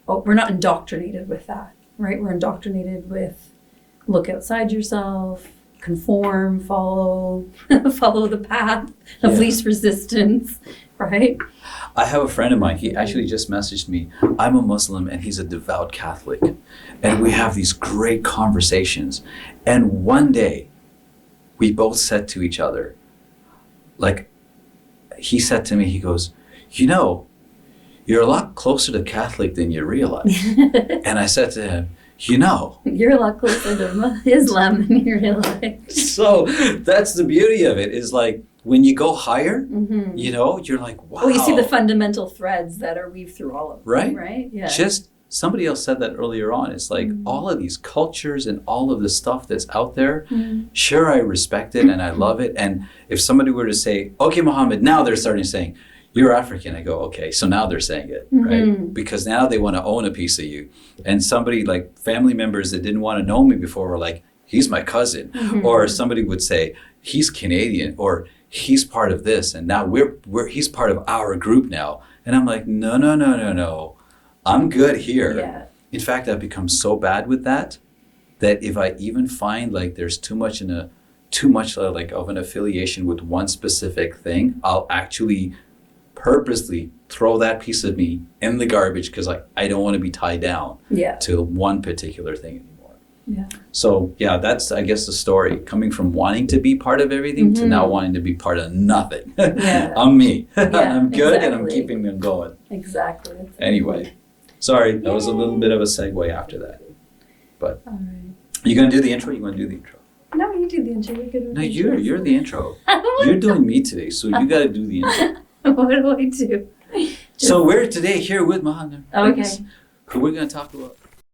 We're not indoctrinated with that, right? We're indoctrinated with look outside yourself, conform, follow, follow the path of Yeah. least resistance, right? I have a friend of mine, he actually just messaged me. I'm a Muslim and he's a devout Catholic. And we have these great conversations. And one day, we both said to each other, like, he said to me, he goes, you know, you're a lot closer to Catholic than you realize. And I said to him, you know. You're a lot closer to Islam than you realize. So that's the beauty of it, is like, when you go higher, Mm-hmm. you know, you're like, wow. Well, you see the fundamental threads that are weaved through all of them, Right? Right? Yeah. Just, somebody else said that earlier on. It's like all of these cultures and all of the stuff that's out there, sure, I respect it and I love it. And if somebody were to say, okay, Muhammad, now they're starting saying, you're African. I go, okay, so now they're saying it, right? Because now they want to own a piece of you. And somebody, like family members that didn't want to know me before were like, he's my cousin. Or somebody would say, he's Canadian, or he's part of this. And now he's part of our group now. And I'm like, no. I'm good here. Yeah. In fact, I've become so bad with that if I even find like there's too much like of an affiliation with one specific thing, I'll actually purposely throw that piece of me in the garbage because I don't want to be tied down to one particular thing anymore. Yeah. So yeah, that's I guess the story, coming from wanting to be part of everything to now wanting to be part of nothing. Yeah. I'm me. Yeah, I'm good and I'm exactly. keeping them going. Exactly. Anyway, sorry, that was a little bit of a segue after that. But All right. you gonna do the intro? You want to do the intro? No, you do the intro. You're good with No, the you're the intro. You're doing me today, so you got to do the intro. What do I do? So we're today here with Mohammed, Okay. who we're going to talk about